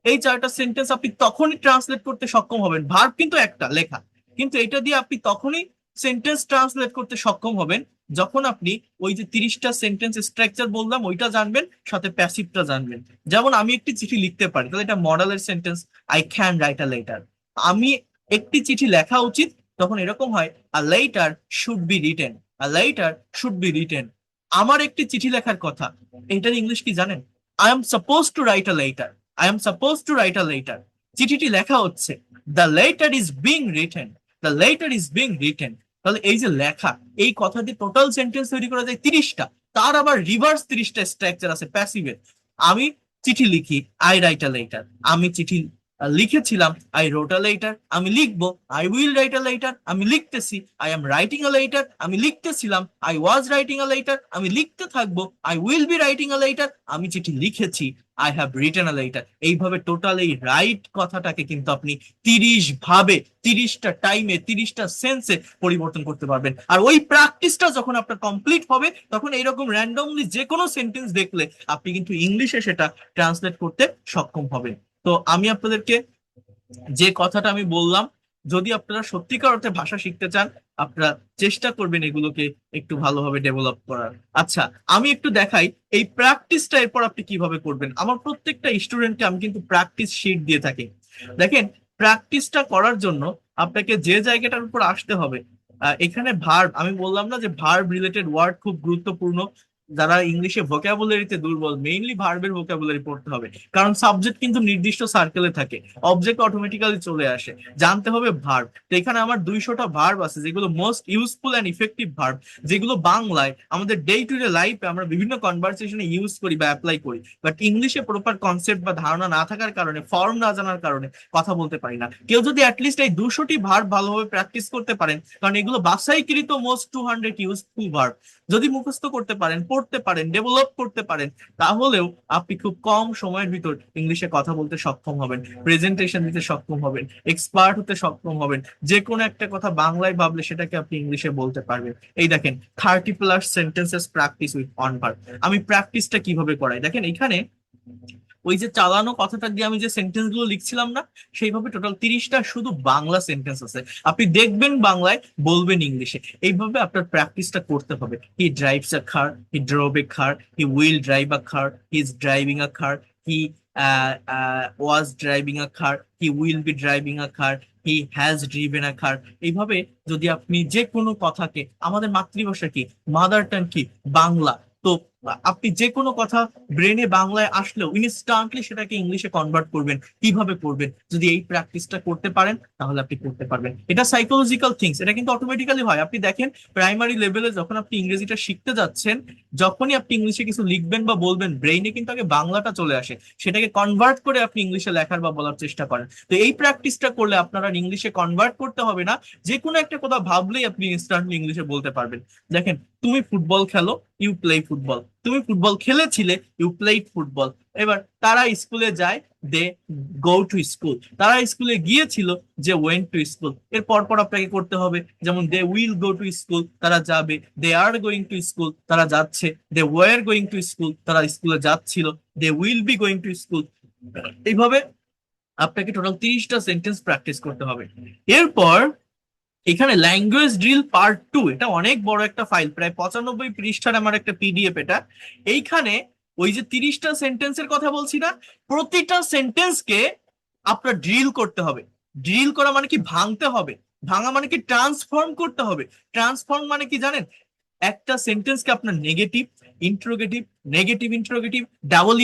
এই 4টা সেন্টেন্স আপনি তখনই ট্রান্সলেট করতে সক্ষম হবেন। ভার্ব কিন্তু একটা লেখা, কিন্তু এটা দিয়ে আপনি তখনই সেন্টেন্স ট্রান্সলেট করতে সক্ষম হবেন যখন আপনি ওই যে 30টা সেন্টেন্স স্ট্রাকচার বললাম ওইটা জানবেন, সাথে প্যাসিভটা জানবেন। যেমন আমি একটি চিঠি লিখতে পারি, তাহলে এটা মডেলের sentence, I can write a letter. আমি একটি চিঠি লেখা উচিত, তখন এরকম হয়, a letter should be written, a letter should be written. আমার একটি চিঠি লেখার কথা, এটার ইংলিশ কি জানেন? I am suppose to write a letter, I am suppose to write a letter. চিঠিটি লেখা হচ্ছে, the letter is being written, the letter is being written. তাহলে এই যে লেখা, এই কথা দিয়ে টোটাল সেন্টেন্স তৈরি করা যায় 30টা। তার আবার রিভার্স 30টা স্ট্রাকচার আছে প্যাসিভের। আমি চিঠি লিখি, আই রাইট আ লেটার। আমি চিঠি লিখেছিলাম, আই রোট আ লেটার, আমি লিখবো। I will write a letter, আমি লিখতেছি। I am writing a letter, আমি লিখতেছিলাম। I was writing a letter, আমি লিখতে থাকবো। I will be writing a letter, আমি চিঠি লিখেছি। I have written a letter. এইভাবে টোটাল এই রাইট কথাটাকে কিন্তু আপনি 30 ভাবে, 30টা টাইমে, 30টা সেন্সে পরিবর্তন করতে পারবেন। আর ওই প্র্যাকটিসটা যখন আপনার কমপ্লিট হবে, তখন এইরকম র্যান্ডমলি যে কোনো সেন্টেন্স দেখলে আপনি কিন্তু ইংলিশে সেটা ট্রান্সলেট করতে সক্ষম হবেন। তো আমি আপনাদেরকে যে কথাটা আমি বললাম, যদি আপনারা সত্যিকার অর্থে ভাষা শিখতে চান, আপনারা চেষ্টা করবেন এগুলোকে একটু ভালোভাবে ডেভেলপ করার। আচ্ছা, আমি একটু দেখাই এই প্র্যাকটিসটা এরপর আপনি কিভাবে করবেন। আমার প্রত্যেকটা স্টুডেন্টকে আমি কিন্তু প্র্যাকটিস শিট দিয়ে থাকি। দেখেন, প্র্যাকটিসটা করার জন্য আপনাকে যে জায়গাটার উপর আসতে হবে, এখানে ভার্ব, আমি বললাম না যে ভার্ব রিলেটেড ওয়ার্ড খুব গুরুত্বপূর্ণ। যারা ইংলিশে ভোকাবুলারিতে দুর্বল, মেইনলি ভার্বের ভোকাবুলারি পড়তে হবে, কারণ সাবজেক্ট কিন্তু নির্দিষ্ট সার্কেলে থাকে, অবজেক্ট অটোমেটিক্যালি চলে আসে। জানতে হবে ভার্ব। তো এখানে আমার 200টা ভার্ব আছে, যেগুলো most useful and effective verb, যেগুলো বাংলায় আমাদের ডে টু ডে লাইফে আমরা বিভিন্ন কনভারসেশনে ইউজ করি বা অ্যাপ্লাই করি, বাট ইংলিশে প্রপার কনসেপ্ট বা ধারণা না থাকার কারণে, ফর্ম না জানার কারণে কথা বলতে পারি না। কেউ যদি অ্যাটলিস্ট এই 200টি ভার্ব ভালোভাবে প্র্যাকটিস করতে পারেন, কারণ এগুলো বাছাইকৃত মোস্ট 200 ইউজফুল ভার্ব, যদি মুখস্থ করতে পারেন, পড়তে পারেন, ডেভেলপ করতে পারেন, তাহলেও আপনি খুব কম সময়ের ভিতর ইংলিশে কথা বলতে সক্ষম হবেন, প্রেজেন্টেশন দিতে সক্ষম হবেন, এক্সপার্ট হতে সক্ষম হবেন। যে কোনো একটা কথা বাংলায় ভাবলে সেটাকে আপনি ইংলিশে বলতে পারবেন। এই দেখেন, 30+ sentences practice with on verb. আমি প্র্যাকটিসটা কিভাবে করাই দেখেন, এখানে ওই যে চালানো কথাটা দিয়ে আমি যে সেন্টেন্স গুলো লিখছিলাম না, সেইভাবে টোটাল 30টা শুধু বাংলা সেন্টেন্স আছে। আপনি দেখবেন বাংলায়, বলবেন ইংলিশে। এইভাবে আপনার প্র্যাকটিসটা করতে হবে। He drives a car, he drove a car, he will drive a car, he is driving a car, he was driving a car, he will be driving a car, he has driven a car. এইভাবে যদি আপনি যে কোনো কথাকে, আমাদের মাতৃভাষা কি, mother tongue কি, বাংলা, তো আপনি যে কোনো কথা ব্রেনে বাংলায় আসলেও ইনস্ট্যান্টলি সেটাকে ইংলিশে কনভার্ট করবেন। কিভাবে করবেন, যদি এই প্র্যাকটিসটা করতে পারেন তাহলে আপনি করতে পারবেন। এটা সাইকোলজিক্যাল থিংস, এটা কিন্তু অটোমেটিক্যালি হয়। আপনি দেখেন, প্রাইমারি লেভেলে যখন আপনি ইংরেজিটা শিখতে যাচ্ছেন, যখনই আপনি ইংলিশে কিছু লিখবেন বা বলবেন, ব্রেইনে কিন্তু আগে বাংলাটা চলে আসে, সেটাকে কনভার্ট করে আপনি ইংলিশে লেখার বা বলার চেষ্টা করেন। তো এই প্র্যাকটিসটা করলে আপনার আর ইংলিশে কনভার্ট করতে হবে না, যে কোনো একটা কথা ভাবলেই আপনি ইনস্ট্যান্টলি ইংলিশে বলতে পারবেন। দেখেন, তুমি ফুটবল খেলো, ইউ প্লে ফুটবল। তুমি ফুটবল খেলেছিলে, ইউ প্লেড ফুটবল। এবার তারা স্কুলে যায়, দে গো টু স্কুল। তারা স্কুলে গিয়েছিল, যে ওয়েন্ট টু স্কুল। এর পরপর আপনাকে করতে হবে, যেমন they will go to school, তারা যাবে। They are going to school, তারা যাচ্ছে। They were going to school, তারা স্কুলে যাচ্ছিল। They will be going to school. এইভাবে আপনাকে টোটাল 30টা সেন্টেন্স প্র্যাকটিস করতে হবে। এরপর এখানে ল্যাঙ্গুয়েজ ড্রিল পার্ট 2, এটা অনেক বড় একটা ফাইল, প্রায় 95 পৃষ্ঠার আমার একটা পিডিএফ এটা। এইখানে ওই যে 30টা সেন্টেন্সের কথা বলছি না, প্রতিটা সেন্টেন্সকে আপনার ড্রিল করতে হবে। ড্রিল করা মানে কি, ভাঙতে হবে। ভাঙা মানে কি, ট্রান্সফর্ম করতে হবে। ট্রান্সফর্ম মানে কি জানেন, একটা সেন্টেন্সকে আপনার negative, interrogative, negative interrogative, double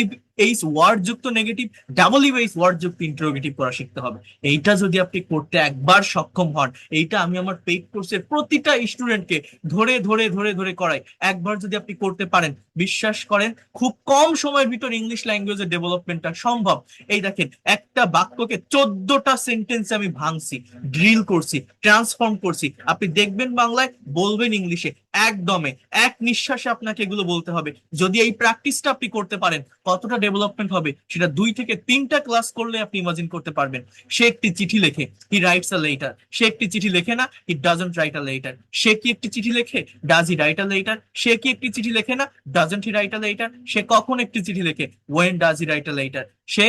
H word যুক্ত নেগেটিভ, ডাবল এইচ ওয়ার্ড যুক্ত ইন্ট্রোগেটিভ করা শিখতে হবে। এইটা যদি আপনি করতে একবার সক্ষম হন, এইটা আমি আমার পেইড কোর্সের প্রতিটা স্টুডেন্টকে ধরে ধরে ধরে ধরে করাই। একবার যদি আপনি করতে পারেন, বিশ্বাস করেন, খুব কম সময়ের ভিতর ইংলিশ ল্যাঙ্গুয়েজের ডেভেলপমেন্টটা সম্ভব। এই দেখেন, একটা বাক্যকে 14টা সেন্টেন্সে আমি ভাঙছি, ড্রিল করছি, ট্রান্সফর্ম করছি। আপনি দেখবেন বাংলায়, বলবেন ইংলিশে, একদমে এক নিঃশ্বাসে আপনাকে এগুলো বলতে হবে। যদি এই প্র্যাকটিসটা আপনি করতে পারেন, কতটা ডেভেলপমেন্ট হবে সেটা 2 থেকে 3টা ক্লাস করলে আপনি ইমাজিন করতে পারবেন। সে একটি চিঠি লেখে, হি রাইটস আ লেটার। সে একটি চিঠি লেখে না, he doesn't write a letter. সে কি একটি চিঠি লেখে, does he write a letter. সে কি একটি চিঠি লেখে না, doesn't he write a letter. সে কখন একটি চিঠি লেখে, when does he write a letter. সে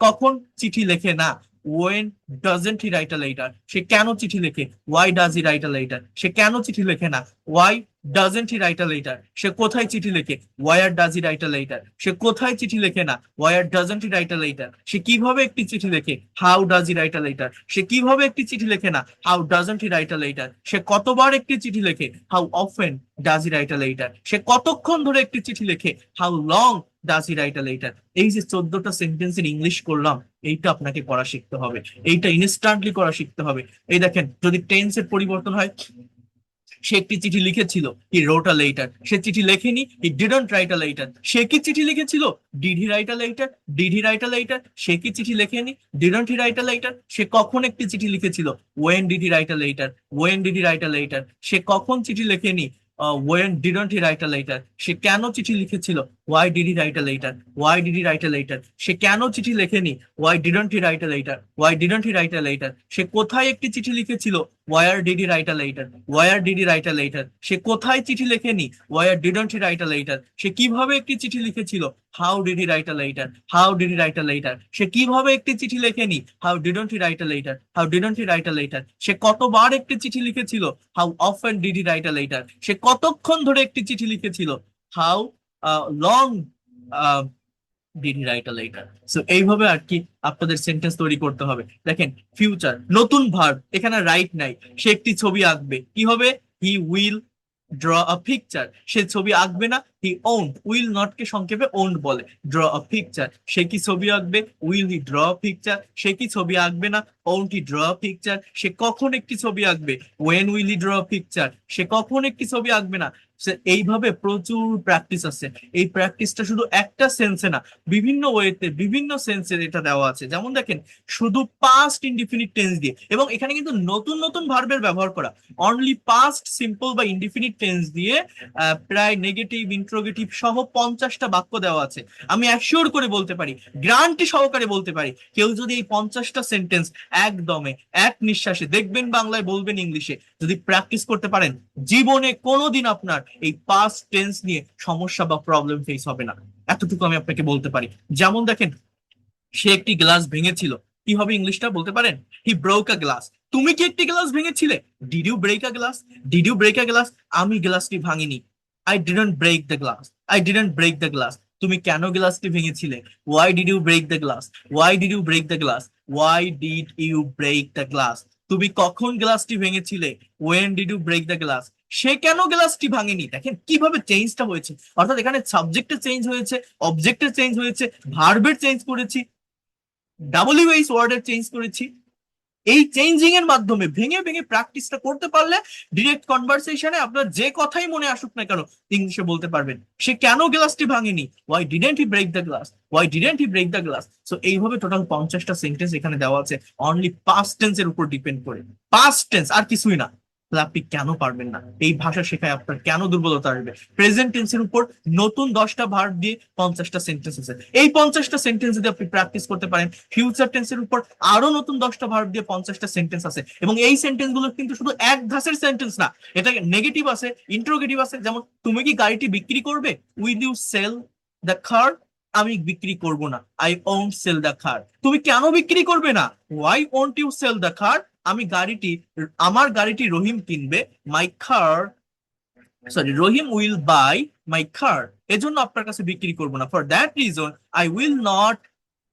কখন চিঠি লেখে না, when doesn't he write a letter. সে কেন চিঠি লেখে, why does he write a letter. সে কেন চিঠি লেখে না, why doesn't he write a letter. সে কোথায় চিঠি লেখে, where does he write a letter. সে কোথায় চিঠি লেখে না, where doesn't he write a letter. সে কিভাবে একটি চিঠি লেখে, how does he write a letter. সে কিভাবে একটি চিঠি লেখে না, how doesn't he write a letter. সে কতবার একটি চিঠি লেখে, how often does he write a letter. সে কতক্ষণ ধরে একটি চিঠি লেখে, how long does he write a letter. এই যে 14টা সেন্টেন্সের ইংলিশ করলাম, এইটা আপনাকে করা শিখতে হবে, এইটা ইনস্ট্যান্টলি করা শিখতে হবে। এই দেখেন, যদি টেন্সের পরিবর্তন হয়, সে একটি চিঠি লিখেছিল, হি রোট আ লেটার। সে চিঠি লেখেনি, he didn't write a letter. সে কি চিঠি লিখেছিল, did he write a letter? Did he write a letter? সে কি চিঠি লেখেনি, didn't he write a letter. সে কখন একটি চিঠি লিখেছিল, when did he write a letter? When did he write a letter? সে কখন চিঠি লেখেনি, when didn't he write a letter. সে কেন চিঠি লিখেছিল, why did he write a letter? Y did he write a letter? সে কেন চিঠি লেখেনি, why didn't he write a letter? Why didn't he write a letter? সে কোথায় একটি চিঠি লিখেছিল, where did he write a letter? Where did he write a letter? সে কোথায় চিঠি লেখেনি, where didn't he write a letter? সে কিভাবে একটি চিঠি লিখেছিল, how did he write a letter? How did he write a letter? সে কিভাবে একটি চিঠি লেখেনি, how didn't he write a letter? How didn't he write a letter? সে কতবার একটি চিঠি লিখেছিল, how often did he write a letter? সে কতক্ষণ ধরে একটি চিঠি লিখেছিল, how long did he write a letter? So এইভাবে আর কি আপনাদের সেন্টেন্স তৈরি করতে হবে। দেখেন, ফিউচার, নতুন ভার্ব, এখানে রাইট নাই। সে একটি ছবি আঁকবে, কি হবে, he will draw a picture. সে ছবি আঁকবে না, হি ওন্ট। উইল নট কে সংক্ষেপে ওন্ট বলে। ড্র আ পিকচার, সে কি ছবি আঁকবে, উইল হি ড্র পিকচার। সে কি ছবি আঁকবে না, ওন্ট হি ড্র পিকচার। সে কখন একটি ছবি আঁকবে, when will he draw picture. সে কখন একটি ছবি আঁকবে না। এইভাবে প্রচুর প্র্যাকটিস আছে। এই প্র্যাকটিসটা শুধু একটা সেন্সে না, বিভিন্ন ওয়েতে, বিভিন্ন সেন্সে এটা দেওয়া আছে। যেমন দেখেন, শুধু পাস্ট ইনডিফিনিট টেন্স দিয়ে, এবং এখানে কিন্তু নতুন নতুন ভার্বের ব্যবহার করা। অনলি পাস্ট সিম্পল বা ইনডিফিনিট টেন্স দিয়ে প্রায় নেগেটিভ, ইন্ট্রোগেটিভ সহ 50টা বাক্য দেওয়া আছে। আমি অ্যাসিওর করে বলতে পারি, গ্যারান্টি সহকারে বলতে পারি, কেউ যদি এই 50টা সেন্টেন্স একদমে এক নিঃশ্বাসে দেখবেন বাংলায়, বলবেন ইংলিশে, যদি প্র্যাকটিস করতে পারেন, জীবনে কোনোদিন আপনার এই পাস্ট টেন্স নিয়ে সমস্যা বা প্রবলেম ফেস হবে না। এতটুকু আমি আপনাকে বলতে পারি। যেমন দেখেন, সে একটি গ্লাস ভেঙেছিল, কি হবে ইংলিশটা বলতে পারেন, হি ব্রোক আ গ্লাস। তুমি কি একটি গ্লাস ভেঙেছিলে, did you break a glass? Did you break a glass? আমি গ্লাসটি ভাঙিনি, I didn't break the glass. I didn't break the glass. তুমি কেন গ্লাসটি ভেঙেছিলে, why did you break the glass? Why did you break the glass? Why did you break the glass? তুমি কখন গ্লাসটি ভেঙেছিলে, when did you break the glass? সে কেন গ্লাসটি ভাঙেনি? দেখেন কিভাবে চেঞ্জটা হয়েছে, অর্থাৎ এখানে সাবজেক্টের চেঞ্জ হয়েছে, অবজেক্টের চেঞ্জ হয়েছে, ভার্বের চেঞ্জ করেছি, ডাব্লিউএইচ ওয়ার্ডের চেঞ্জ করেছি। এই চেঞ্জিং এর মাধ্যমে ভেঙে ভেঙে প্র্যাকটিসটা করতে পারলে ডিরেক্ট কনভারসেশনে আপনার যে কথাই মনে আসুক না কেন ইংলিশে বলতে পারবেন। সে কেন গ্লাসটি ভাঙেনি, why didn't he break the glass? Why didn't he break the glass? So এইভাবে টোটাল 50টা সেন্টেন্স এখানে দেওয়া আছে, অনলি পাস্ট টেন্স এর উপর ডিপেন্ড করে। পাস্ট টেন্স, আর কিছুই না। তাহলে আপনি কেন পারবেন না, এই ভাষা শেখায় আপনার কেন দুর্বলতা আসবে? প্রেজেন্ট টেন্সের উপর নতুন 10টা ভার্ব দিয়ে 50টা সেন্টেন্স আছে। এই 50টা সেন্টেন্স যদি আপনি প্র্যাকটিস করতে পারেন, ফিউচার টেন্সের উপর আরো নতুন 10টা ভার্ব দিয়ে 50টা সেন্টেন্স আছে। এবং এই সেন্টেন্স গুলো কিন্তু শুধু এক ধাঁচের সেন্টেন্স না, এটা নেগেটিভ আছে, ইন্ট্রোগেটিভ আছে। যেমন, তুমি কি গাড়িটি বিক্রি করবে, will you sell the car? আমি বিক্রি করব না, I won't sell the car. তুমি কেন বিক্রি করবে না, why won't you sell the car? আমি গাড়িটি, আমার গাড়িটি রহিম কিনবে, my car, sorry, Rahim will buy my car. এজন্য আপনার কাছে বিক্রি করব না, for that reason I will not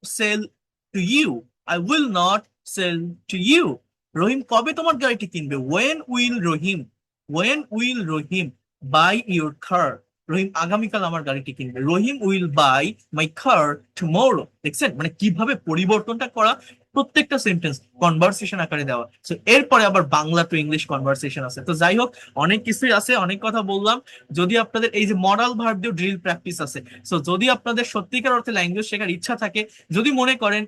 sell to you. I will not sell to you. Rahim কবে তোমার গাড়িটি কিনবে, when will Rahim, when will Rahim buy your car? Rahim আগামীকাল আমার গাড়িটি কিনবে, Rahim will buy my car tomorrow. দেখছেন মানে কিভাবে পরিবর্তনটা করা, প্রত্যেকটা সেন্টেন্স কনভারসেশন আকারে দেওয়া। তো এরপরে আবার বাংলা টু ইংলিশ কনভারসেশন আছে। তো যাই হোক, অনেক কিছুই আছে, অনেক কথা বললাম। যদি আপনাদের এই যে মডাল ভার্ব দিয়ে ড্রিল প্র্যাকটিস আছে, সো যদি আপনাদের সত্যিকার অর্থে ল্যাঙ্গুয়েজ শেখার ইচ্ছা থাকে, যদি মনে করেন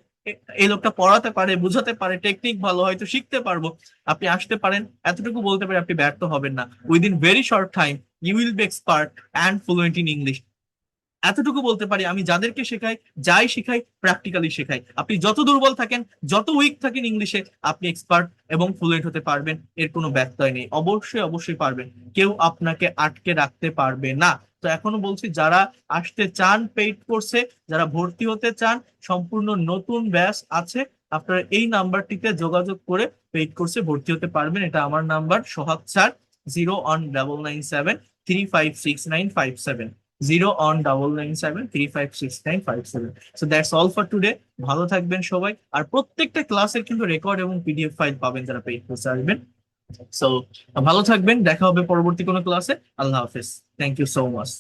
এই লোকটা পড়াতে পারে, বুঝাতে পারে, টেকনিক ভালো, হয়তো শিখতে পারবো, আপনি আসতে পারেন। এতটুকু বলতে পারে আপনি ব্যর্থ হবেন না। Within very short time you will be expert and fluent in English. এতটুকু বলতে পারি, আমি যাদেরকে শেখাই, যাই শেখাই, প্র্যাকটিক্যালি শেখাই। আপনি যত দুর্বল থাকেন, যত উইক থাকেন ইংলিশে, আপনি এক্সপার্ট এবং ফ্লুয়েন্ট হতে পারবেন, এর কোনো ব্যত্যয় নেই। অবশ্যই অবশ্যই পারবেন, কেউ আপনাকে আটকে রাখতে পারবে না। তো এখনো বলছি, যারা আসতে চান পেইড কোর্সে, যারা ভর্তি হতে চান, সম্পূর্ণ নতুন ব্যাচ আছে, আপনারা এই নাম্বারটিতে যোগাযোগ করে পেইড কোর্সে ভর্তি হতে পারবেন। এটা আমার number, Sohag sir, 01997356957, 01997356957। So that's all for today. ভালো থাকবেন সবাই, আর প্রত্যেকটা ক্লাসের কিন্তু রেকর্ড এবং পিডিএফ ফাইল পাবেন যারা পেইড কোর্সে আসবেন। সো ভালো থাকবেন, দেখা হবে পরবর্তী কোনো ক্লাসে। আল্লাহ হাফেজ, থ্যাংক ইউ সো মাচ।